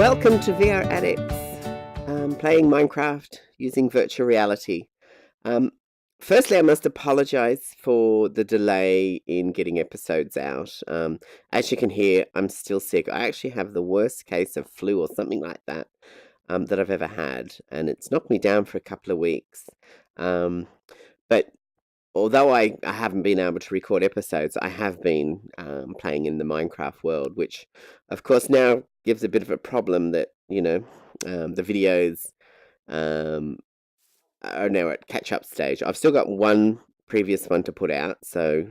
Welcome to VR Addicts, playing Minecraft using virtual reality. Um, Firstly, I must apologize for the delay in getting episodes out. As you can hear, I'm still sick. I actually have the worst case of flu or something like that that I've ever had, and it's knocked me down for a couple of weeks. But although I haven't been able to record episodes, I have been playing in the Minecraft world, which, of course, now gives a bit of a problem that, the videos um, are now at catch-up stage. I've still got one previous one to put out, so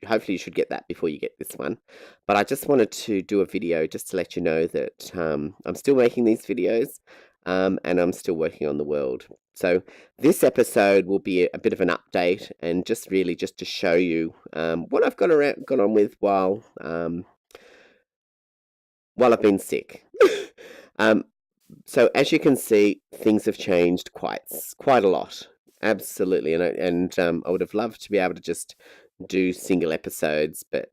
hopefully you should get that before you get this one. But I just wanted to do a video just to let you know that I'm still making these videos and I'm still working on the world. So this episode will be a bit of an update and just to show you what I've gone on with while I've been sick. So as you can see, things have changed quite a lot. Absolutely, and I would have loved to be able to just do single episodes, but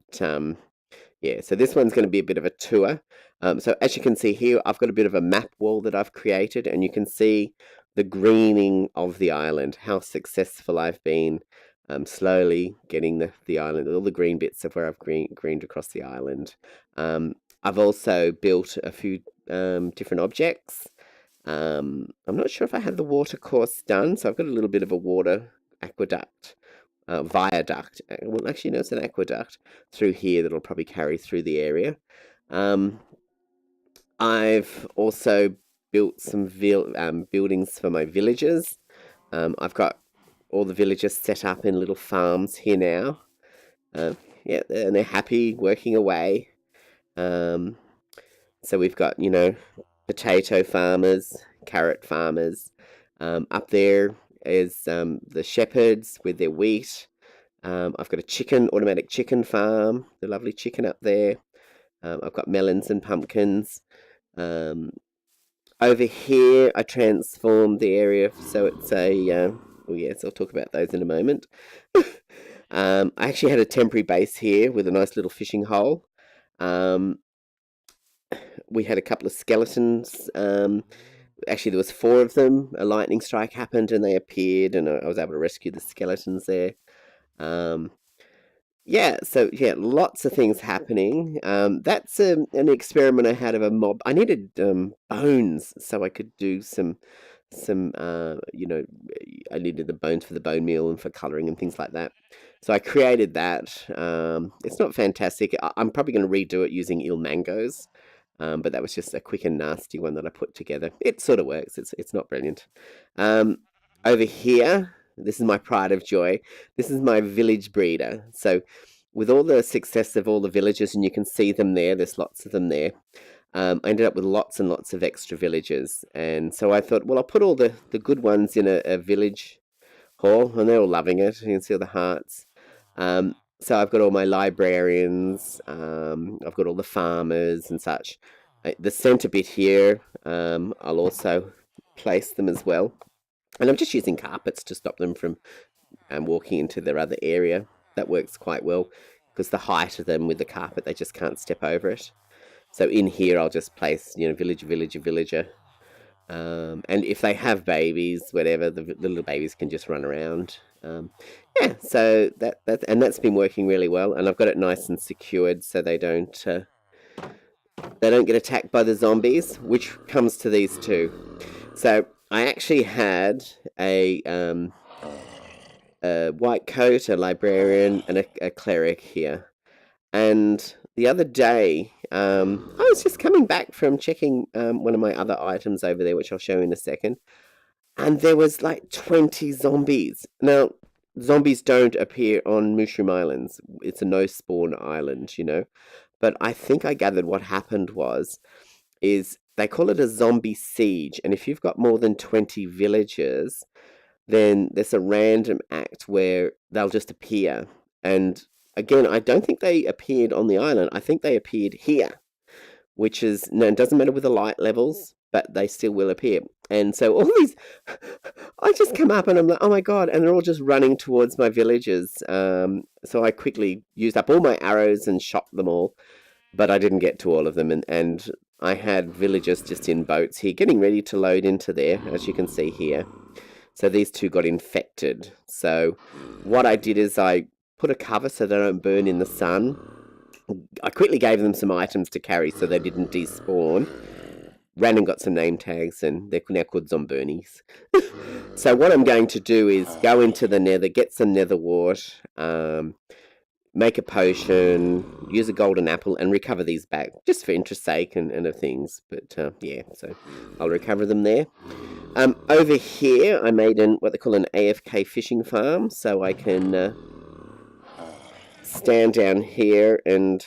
yeah. So this one's going to be a bit of a tour. So as you can see here, I've got a bit of a map wall that I've created, and you can see the greening of the island, how successful I've been, slowly getting the island, all the green bits of where I've greened across the island. I've also built a few different objects. I'm not sure if I had the water course done, so I've got a little bit of a water aqueduct, viaduct. Well, actually, no, it's an aqueduct through here that'll probably carry through the area. I've also built some buildings for my villagers. I've got all the villagers set up in little farms here now. Yeah, and they're happy working away. So we've got, potato farmers, carrot farmers. Up there is the shepherds with their wheat. I've got a automatic chicken farm, the lovely chicken up there. I've got melons and pumpkins. Over here, I transformed the area so it's a... oh yes, I'll talk about those in a moment. I actually had a temporary base here with a nice little fishing hole. We had a couple of skeletons. Actually, there was 4 of them. A lightning strike happened and they appeared, and I was able to rescue the skeletons there. Yeah, so yeah, lots of things happening. That's an experiment I had of a mob. I needed bones so I could do some I needed the bones for the bone meal and for colouring and things like that. So I created that. It's not fantastic. I'm probably going to redo it using eel mangoes. But that was just a quick and nasty one that I put together. It sort of works. It's not brilliant. Over here, this is my pride of joy. This is my village breeder. So with all the success of all the villagers, and you can see them there, there's lots of them there, I ended up with lots and lots of extra villagers. And so I thought, well, I'll put all the good ones in a village hall, and they're all loving it. You can see all the hearts. So I've got all my librarians, I've got all the farmers and such. The centre bit here, I'll also place them as well. And I'm just using carpets to stop them from walking into their other area. That works quite well, because the height of them with the carpet, they just can't step over it. So in here, I'll just place, villager. And if they have babies, whatever, the little babies can just run around. Yeah, so that's been working really well, and I've got it nice and secured so they don't get attacked by the zombies, which comes to these two. So I actually had a white coat, a librarian, and a cleric here. And the other day, I was just coming back from checking one of my other items over there, which I'll show in a second. And there was like 20 zombies. Now, zombies don't appear on Mushroom Islands. It's a no-spawn island, But I think I gathered what happened is they call it a zombie siege. And if you've got more than 20 villagers, then there's a random act where they'll just appear. And again, I don't think they appeared on the island. I think they appeared here, which is, no, it doesn't matter with the light levels, but they still will appear. And so all these, I just come up and I'm like, oh my God, and they're all just running towards my villagers. So I quickly used up all my arrows and shot them all, but I didn't get to all of them. And I had villagers just in boats here getting ready to load into there, as you can see here. So these two got infected. So what I did is I put a cover so they don't burn in the sun. I quickly gave them some items to carry so they didn't despawn. Ran and got some name tags, and they're now called Zombernies. So what I'm going to do is go into the nether, get some nether wart, make a potion, use a golden apple, and recover these back, just for interest's sake and of things. But yeah, so I'll recover them there. Over here, I made what they call an AFK fishing farm, so I can stand down here and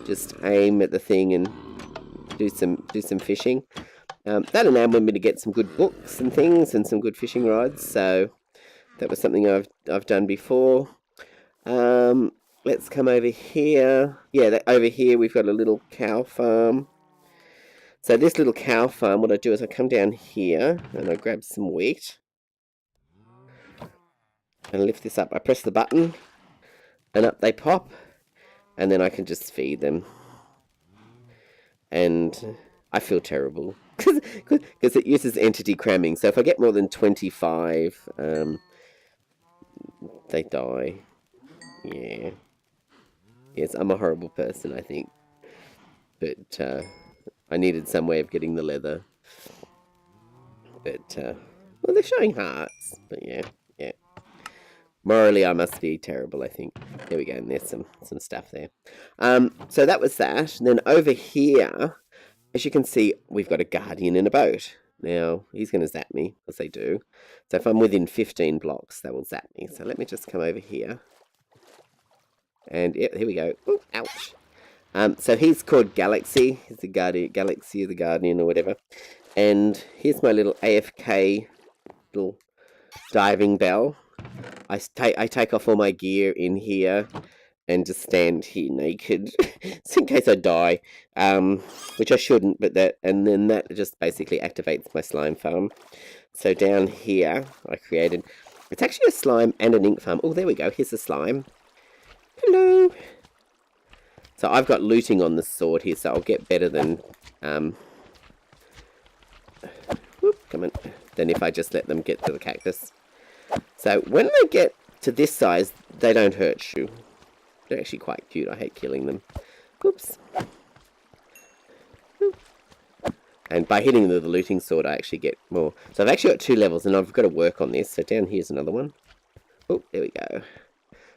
just aim at the thing and do some fishing. That enabled me to get some good books and things and some good fishing rods. So that was something I've done before. Let's come over here. Yeah, over here we've got a little cow farm. So this little cow farm, what I do is I come down here and I grab some wheat and lift this up. I press the button and up they pop, and then I can just feed them. And I feel terrible because it uses entity cramming. So if I get more than 25, they die. Yeah. Yes, I'm a horrible person, I think. But I needed some way of getting the leather. But, well, they're showing hearts. But yeah, yeah. Morally, I must be terrible, I think. There we go, and there's some stuff there. So that was that. And then over here, as you can see, we've got a guardian in a boat. Now, he's going to zap me, as they do. So if I'm within 15 blocks, they will zap me. So let me just come over here. And, yeah, here we go. Ooh, ouch. So he's called Galaxy. He's the Guardian, Galaxy of the Guardian or whatever. And here's my little AFK little diving bell. I take off all my gear in here and just stand here naked, just in case I die, which I shouldn't. But and then that just basically activates my slime farm. So down here, I created. It's actually a slime and an ink farm. Oh, there we go. Here's the slime. Hello. So I've got looting on the sword here, so I'll get better than come on, than if I just let them get to the cactus. So when they get to this size, they don't hurt you. They're actually quite cute. I hate killing them. Oops. And by hitting the looting sword, I actually get more. So I've actually got 2 levels, and I've got to work on this. So down here's another one. Oh, there we go.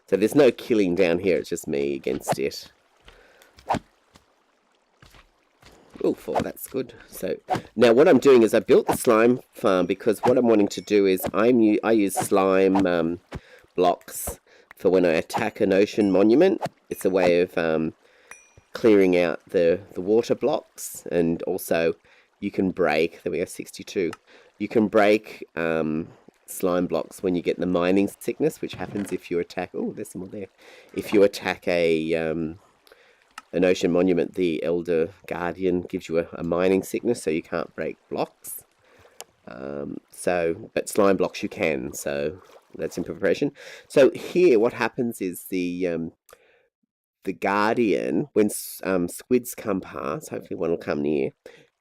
So there's no killing down here. It's just me against it. Oh, 4, that's good. So now what I'm doing is I built the slime farm because what I'm wanting to do is I use slime blocks for when I attack an ocean monument. It's a way of clearing out the water blocks, and also you can break, there we go, 62. You can break slime blocks when you get the mining sickness, which happens if you attack, oh, there's some more there. If you attack an ocean monument, the Elder Guardian gives you a mining sickness, so you can't break blocks. But slime blocks you can, so that's in preparation. So here, what happens is the Guardian, when squids come past, hopefully one will come near,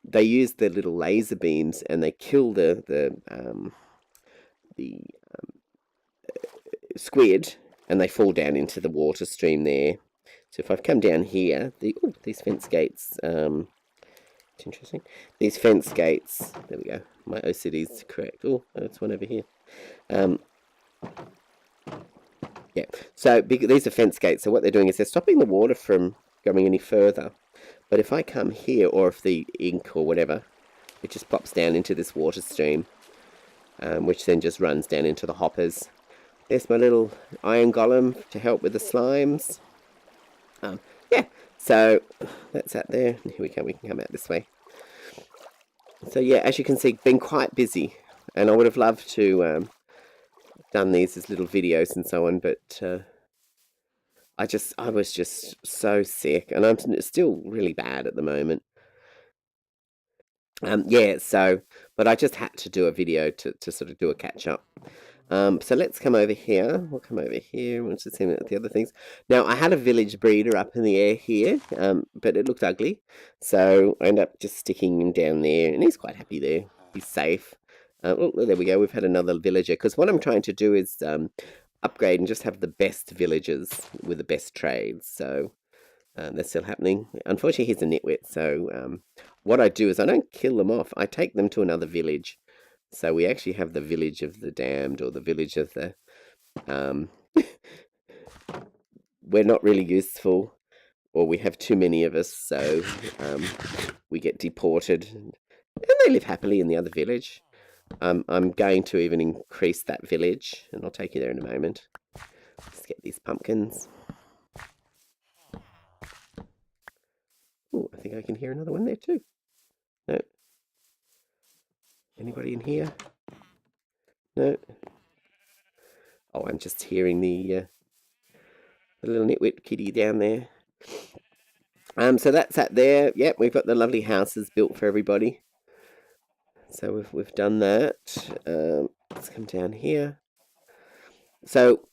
they use their little laser beams and they kill the squid, and they fall down into the water stream there. So if I've come down here, these fence gates, it's interesting. These fence gates, there we go. My OCD is correct. Oh, there's one over here. Yeah, so these are fence gates. So what they're doing is they're stopping the water from going any further. But if I come here, or if the ink or whatever, it just pops down into this water stream, which then just runs down into the hoppers. There's my little iron golem to help with the slimes. Yeah, so that's out there. Here we can come out this way. So yeah, as you can see, been quite busy, and I would have loved to done these as little videos and so on, but I was just so sick, and I'm still really bad at the moment. Yeah, so, but I just had to do a video to sort of do a catch up. So let's come over here. We'll come over here. We'll just see the other things. Now, I had a village breeder up in the air here, but it looked ugly. So I ended up just sticking him down there, and he's quite happy there. He's safe. Well, there we go. We've had another villager. Because what I'm trying to do is upgrade and just have the best villagers with the best trades. So that's still happening. Unfortunately, he's a nitwit. So what I do is I don't kill them off. I take them to another village. So we actually have the village of the damned, or the village of the we're not really useful, or we have too many of us, so we get deported, and they live happily in the other village. I'm going to even increase that village, and I'll take you there in a moment. Let's get these pumpkins. Oh, I think I can hear another one there too. No. Anybody in here? No. Oh, I'm just hearing the little nitwit kitty down there. So that's that there. Yep, we've got the lovely houses built for everybody. So we've done that. Let's come down here. So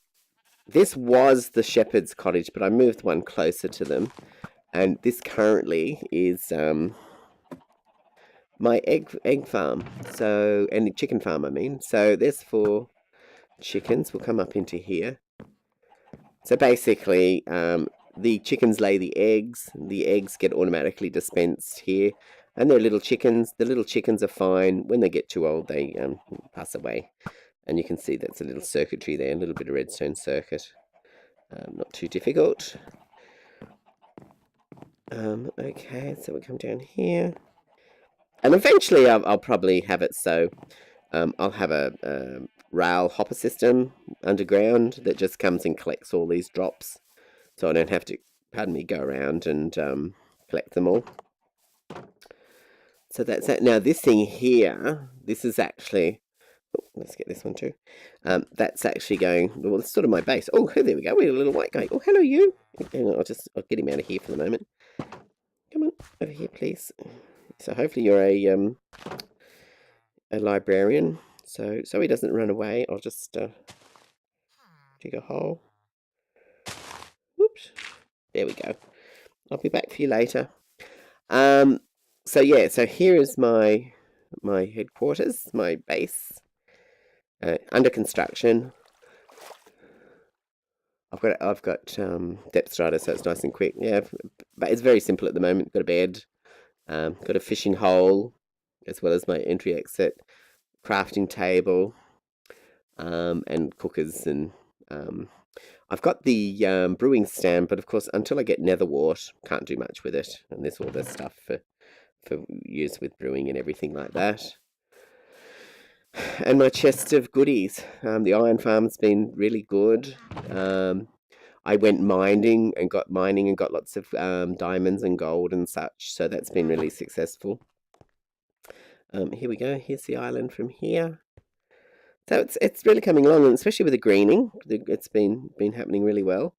this was the shepherd's cottage, but I moved one closer to them. And this currently is my egg farm. So, and chicken farm, I mean. So there's 4 chickens. We'll come up into here. So basically, the chickens lay the eggs. The eggs get automatically dispensed here. And they're little chickens. The little chickens are fine. When they get too old, they pass away. And you can see that's a little circuitry there, a little bit of redstone circuit. Not too difficult. Okay, so we come down here. And eventually I'll probably have it so I'll have a rail hopper system underground that just comes and collects all these drops. So I don't have to, pardon me, go around and collect them all. So that's that. Now this thing here, this is actually, oh, let's get this one too. That's actually going, well, it's sort of my base. Oh, there we go. We have a little white guy. Oh, hello you. Hang on, I'll get him out of here for the moment. Come on, over here, please. So hopefully you're a librarian, so he doesn't run away. I'll just dig a hole. Whoops. There we go. I'll be back for you later. So yeah, so here is my headquarters, my base, under construction. I've got depth strata, so it's nice and quick. Yeah, but it's very simple at the moment. Got a bed, got a fishing hole, as well as my entry exit, crafting table, and cookers, and I've got the brewing stand, but of course until I get nether wart, can't do much with it. And there's all this stuff for use with brewing and everything like that. And my chest of goodies. The iron farm's been really good. I went mining and got lots of diamonds and gold and such. So that's been really successful. Here we go. Here's the island from here. So it's really coming along, and especially with the greening, it's been happening really well.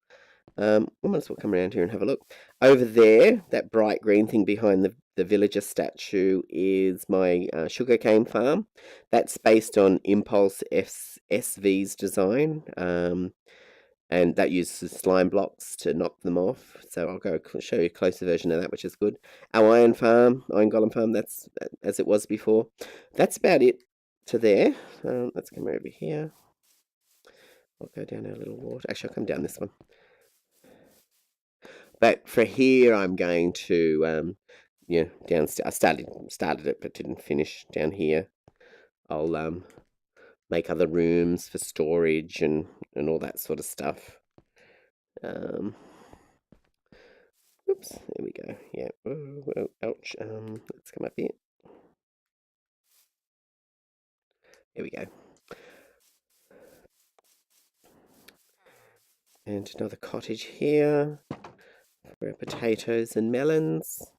We might as well come around here and have a look. Over there, that bright green thing behind the villager statue is my sugarcane farm. That's based on Impulse SV's design, and that uses slime blocks to knock them off. So I'll go show you a closer version of that, which is good. Our iron golem farm, that's as it was before. That's about it to there. Let's come over here. I'll go down our little water. Actually, I'll come down this one. But for here, I'm going to, downstairs. I started it, but didn't finish down here. I'll make other rooms for storage and all that sort of stuff. Oops, there we go. Yeah. Oh, ouch. Let's come up here. There we go. And another cottage here for potatoes and melons.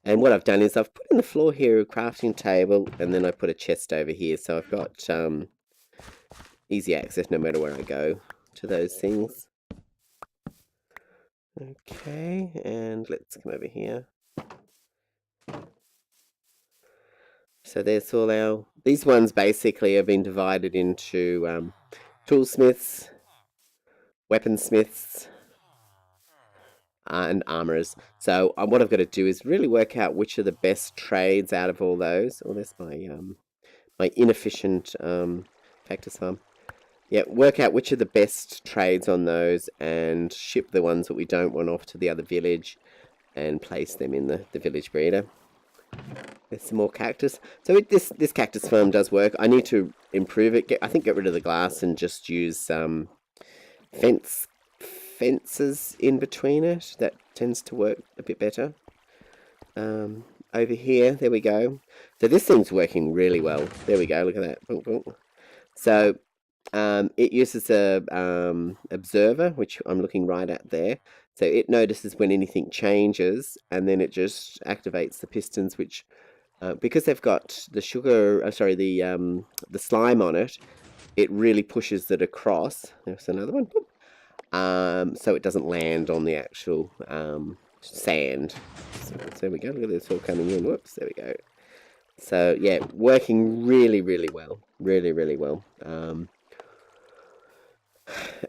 And what I've done is I've put in the floor here a crafting table, and then I put a chest over here. So I've got easy access no matter where I go to those things. Okay, and let's come over here. So there's all our... These ones basically have been divided into toolsmiths, weaponsmiths, and armorers. So what I've got to do is really work out which are the best trades out of all those. Oh, that's my inefficient cactus farm. Yeah, work out which are the best trades on those and ship the ones that we don't want off to the other village and place them in the village breeder. There's some more cactus. So this cactus farm does work. I need to improve it. I think get rid of the glass and just use fences in between it. That tends to work a bit better. Over here, there we go. So this thing's working really well. There we go, look at that. Boom, boom. So it uses a observer, which I'm looking right at there. So it notices when anything changes, and then it just activates the pistons, which because they've got the sugar, the slime on it, it really pushes it across. There's another one. So it doesn't land on the actual sand. So there we go. Look at this all coming in. Whoops, there we go. So yeah, working really, really well. Really, really well.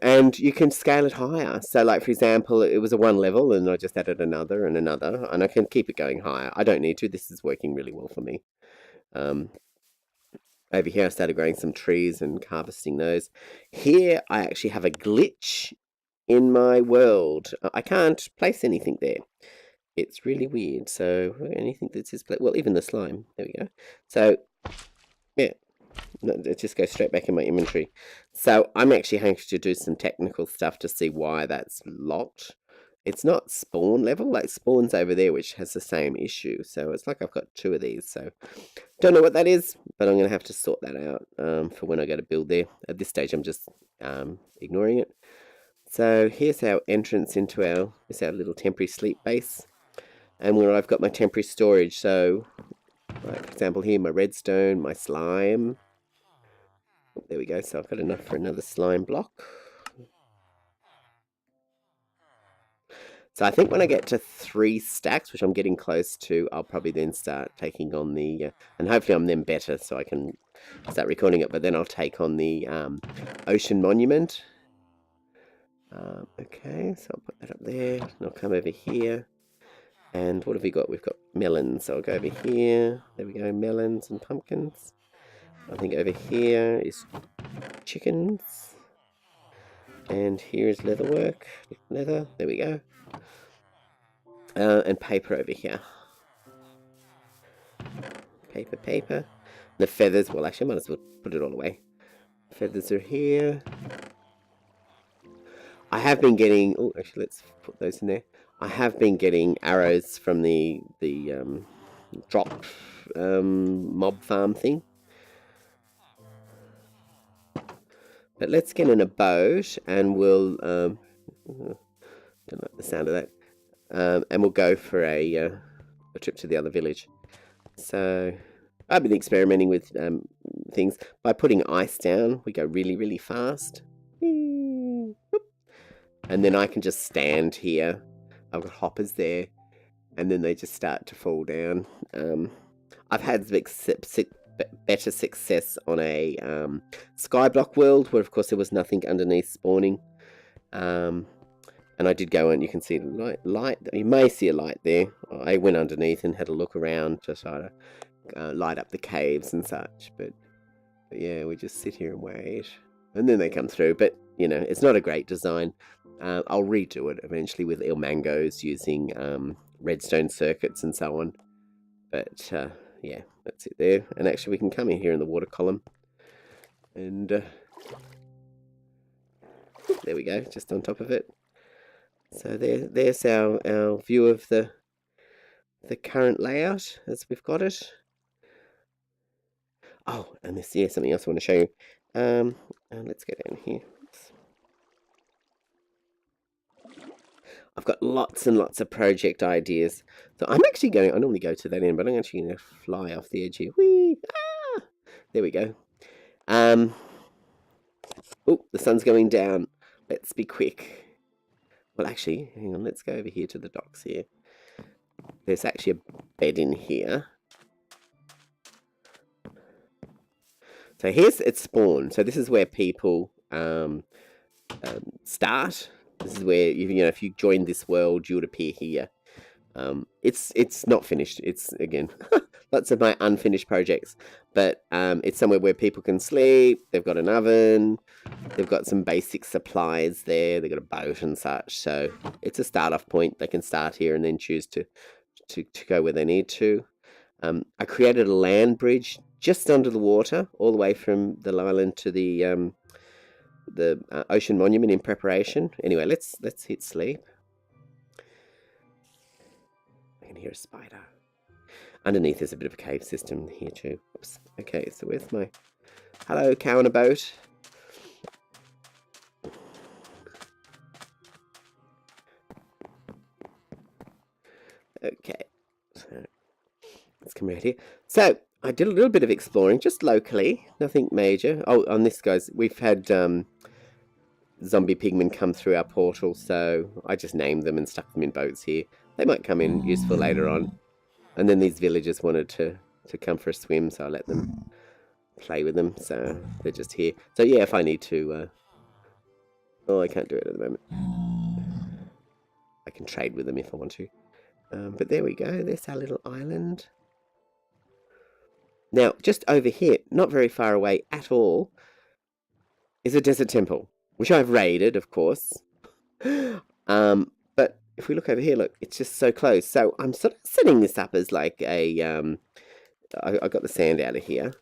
And you can scale it higher. So like, for example, it was a 1 level and I just added another and another, and I can keep it going higher. I don't need to. This is working really well for me. Over here I started growing some trees and harvesting those. Here I actually have a glitch in my world. I can't place anything there. It's really weird. So anything that says, well, even the slime. There we go. So yeah, it just goes straight back in my inventory. So I'm actually having to do some technical stuff to see why that's locked. It's not spawn level, like spawn's over there, which has the same issue. So it's like I've got 2 of these. So don't know what that is, but I'm going to have to sort that out for when I go to build there. At this stage, I'm just ignoring it. So here's our entrance into our little temporary sleep base, and where I've got my temporary storage. So, like for example, here my redstone, my slime. Oh, there we go. So I've got enough for another slime block. So I think when I get to 3 stacks, which I'm getting close to, I'll probably then start taking on the, and hopefully I'm then better so I can start recording it, but then I'll take on the ocean monument. Okay, so I'll put that up there, and I'll come over here, and what have we got? We've got melons, so I'll go over here, there we go, melons and pumpkins. I think over here is chickens, and here is leatherwork, leather, there we go. And paper over here. Paper. The feathers, well actually I might as well put it all away. Feathers are here. I have been getting, oh actually let's put those in there. I have been getting arrows from the drop mob farm thing. But let's get in a boat and we'll, don't like the sound of that. And we'll go for a trip to the other village. So I've been experimenting with things. By putting ice down, we go really, really fast. And then I can just stand here. I've got hoppers there. And then they just start to fall down. I've had better success on a skyblock world, where of course there was nothing underneath spawning. And I did go and you can see light. You may see a light there. I went underneath and had a look around to try to light up the caves and such. But yeah, we just sit here and wait. And then they come through. But, you know, it's not a great design. I'll redo it eventually with mangoes using redstone circuits and so on. But yeah, that's it there. And actually we can come in here in the water column. And there we go, just on top of it. So there's our view of the current layout as we've got it. Oh, and this, yeah, something else I want to show you. Let's go down here. I've got lots and lots of project ideas. So I'm actually going, I normally go to that end, but I'm actually going to fly off the edge here. Whee! Ah! There we go. Oh, the sun's going down. Let's be quick. Well, actually, hang on, let's go over here to the docks here. There's actually a bed in here. So here's its spawn. So this is where people start. This is where if you join this world, you would appear here. It's not finished. It's again lots of my unfinished projects, but it's somewhere where people can sleep. They've got an oven. They've got some basic supplies there. They've got a boat and such. So it's a start-off point. They can start here and then choose to go where they need to. I created a land bridge just under the water, all the way from the island to the ocean monument in preparation. Anyway, let's hit sleep. I can hear a spider. Underneath there's a bit of a cave system here too. Oops. Okay, so where's my... Hello, cow in a boat. Okay, so let's come around here. So I did a little bit of exploring, just locally, nothing major. Oh, on this, guys, we've had zombie pigmen come through our portal, so I just named them and stuck them in boats here. They might come in useful later on. And then these villagers wanted to come for a swim, so I let them play with them, so they're just here. So yeah, if I need to... oh, I can't do it at the moment. I can trade with them if I want to. But there we go, there's our little island. Now, just over here, not very far away at all, is a desert temple, which I've raided, of course. But if we look over here, look, it's just so close. So I'm sort of setting this up as like a... I got the sand out of here.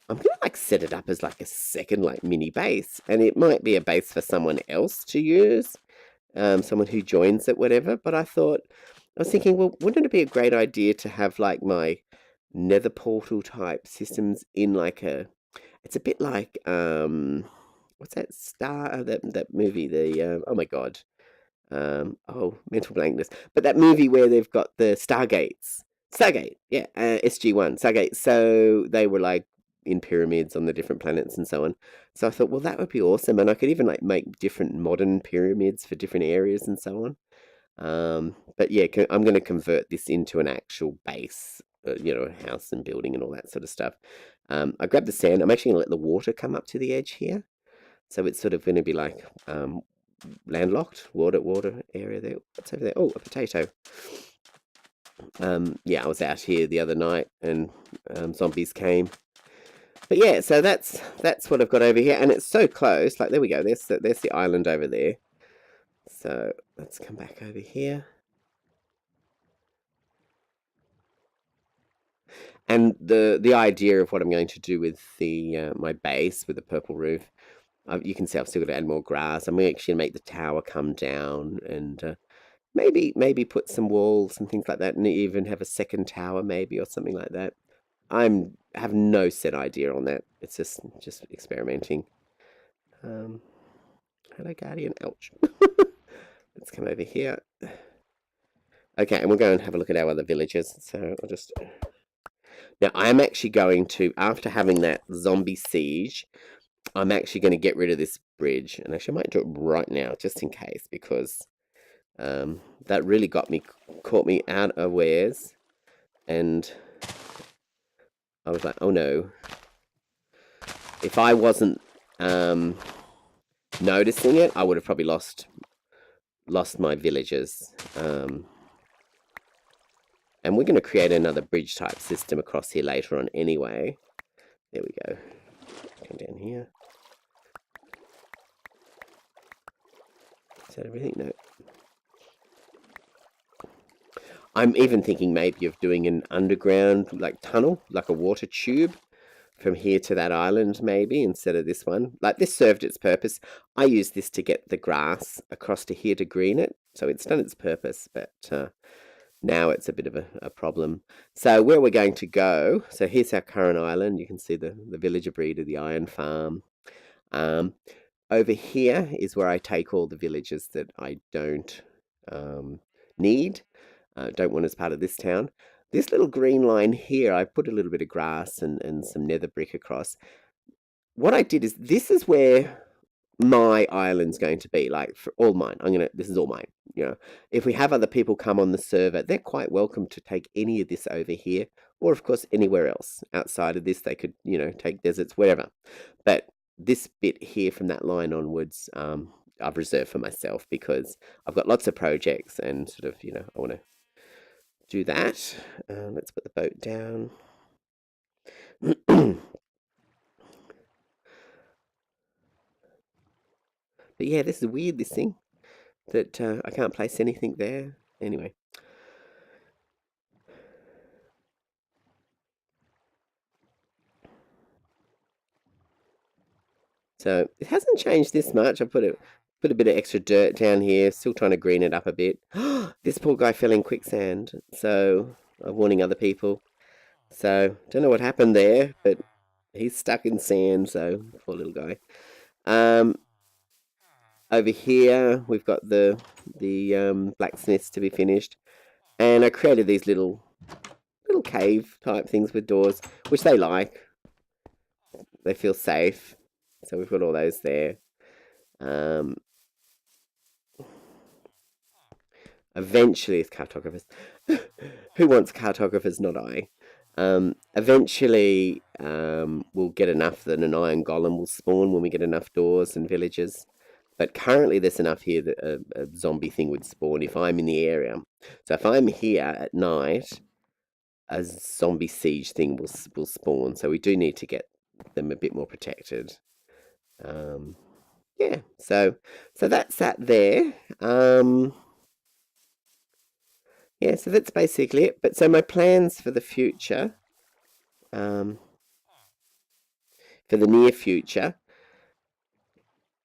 I'm going to like set it up as like a second like mini base. And it might be a base for someone else to use. Someone who joins it, whatever. But I was thinking, well, wouldn't it be a great idea to have like my nether portal type systems in like a... It's a bit like, what's that that movie, oh my God. Oh, mental blankness. But that movie where they've got the Stargate, yeah, SG-1, Stargate. So they were like in pyramids on the different planets and so on. So I thought, well, that would be awesome. And I could even like make different modern pyramids for different areas and so on. But yeah, I'm going to convert this into an actual base, a house and building and all that sort of stuff. I grabbed the sand. I'm actually going to let the water come up to the edge here. So it's sort of going to be like landlocked water area there. What's over there? Oh, a potato. Yeah, I was out here the other night and zombies came. But yeah, so that's what I've got over here, and it's so close. Like there we go. There's the island over there. So let's come back over here. And the idea of what I'm going to do with the my base with the purple roof, you can see I've still got to add more grass. I'm actually going to make the tower come down and maybe put some walls and things like that, and even have a second tower maybe or something like that. I have no set idea on that. It's just experimenting. Hello, Guardian. Ouch. Let's come over here. Okay, and we'll go and have a look at our other villages. So I'll just... Now, I'm actually going to, after having that zombie siege, I'm actually going to get rid of this bridge. And actually, I might do it right now, just in case, because that really caught me out unawares. And I was like, oh no. If I wasn't noticing it, I would have probably lost my villagers. And we're going to create another bridge type system across here later on anyway. There we go. Come down here. Is that everything? No. I'm even thinking maybe of doing an underground like tunnel, like a water tube from here to that island maybe, instead of this one. Like this served its purpose. I used this to get the grass across to here to green it. So it's done its purpose, but now it's a bit of a problem. So where we're going to go, so here's our current island. You can see the villager breeder, the iron farm. Over here is where I take all the villagers that I don't need, don't want as part of this town. This little green line here, I put a little bit of grass and some nether brick across. What I did is, this is where my island's going to be, like for all mine. This is all mine. If we have other people come on the server, they're quite welcome to take any of this over here, or of course anywhere else outside of this. They could, you know, take deserts, wherever. But this bit here from that line onwards, I've reserved for myself because I've got lots of projects and sort of, you know, I want to do that. Let's put the boat down. But yeah, this is weird, this thing, that I can't place anything there. Anyway. So it hasn't changed this much. I put a bit of extra dirt down here, still trying to green it up a bit. This poor guy fell in quicksand, so I'm warning other people. So don't know what happened there, but he's stuck in sand, so poor little guy. Over here we've got the blacksmiths to be finished, and I created these little cave type things with doors, which they like. They feel safe, so we've got all those there. Eventually, as cartographers, who wants cartographers? Not I. Eventually, we'll get enough that an iron golem will spawn when we get enough doors and villages. But currently, there's enough here that a zombie thing would spawn if I'm in the area. So if I'm here at night, a zombie siege thing will spawn. So we do need to get them a bit more protected. Yeah. So that's that there. Yeah, so that's basically it. But so my plans for the future, for the near future,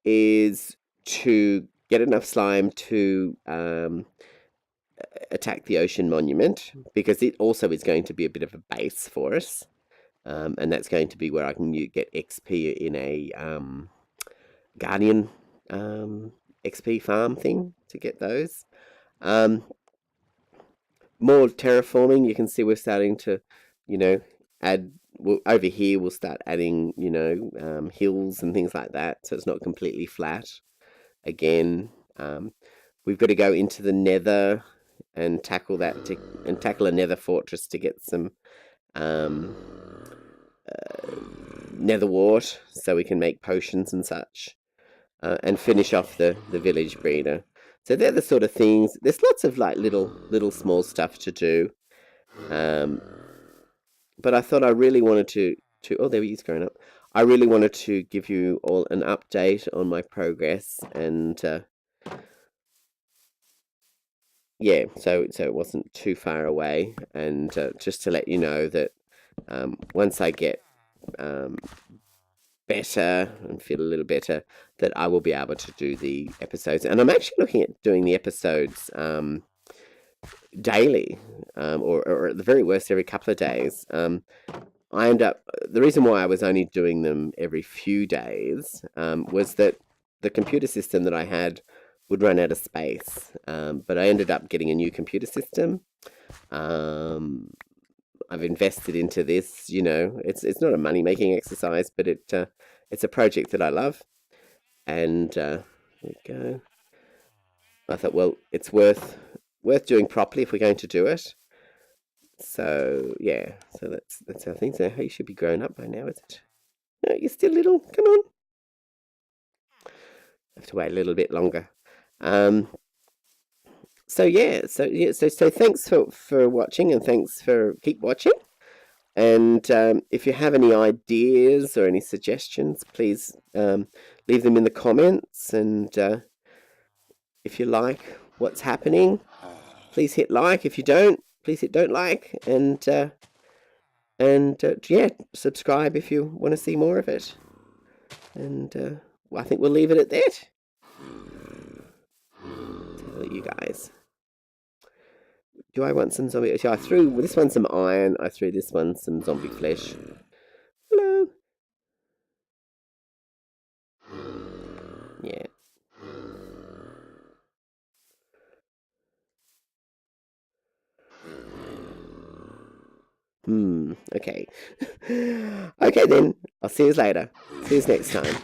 is to get enough slime to attack the ocean monument, because it also is going to be a bit of a base for us. And that's going to be where I can get XP in a Guardian XP farm thing to get those. More terraforming. You can see we're starting to, you know, add. Over here we'll start adding, you know, hills and things like that, so it's not completely flat. Again, we've got to go into the Nether and tackle that, and tackle a Nether fortress to get some Nether wart, so we can make potions and such, and finish off the village breeder. So they're the sort of things. There's lots of like little small stuff to do. But I thought I really wanted to oh, there he is growing up. I really wanted to give you all an update on my progress, and yeah, so it wasn't too far away, and just to let you know that once I get better and feel a little better, that I will be able to do the episodes. And I'm actually looking at doing the episodes daily, or at the very worst every couple of days. The reason why I was only doing them every few days was that the computer system that I had would run out of space. But I ended up getting a new computer system. I've invested into this, you know. It's not a money-making exercise, but it's a project that I love. And there we go. I thought, well, it's worth doing properly if we're going to do it. So yeah, so that's how things are. You should be grown up by now, is it? No, you're still little. Come on. Have to wait a little bit longer. So yeah, so thanks for watching, and thanks for keep watching. And if you have any ideas or any suggestions, please leave them in the comments. And if you like what's happening, please hit like. If you don't, please hit don't like. And yeah, subscribe if you want to see more of it. And well, I think we'll leave it at that. Tell you guys. Do I want some zombie? So I threw this one some iron. I threw this one some zombie flesh. Hello. Yeah. Okay. Okay then. I'll see you later. See you next time.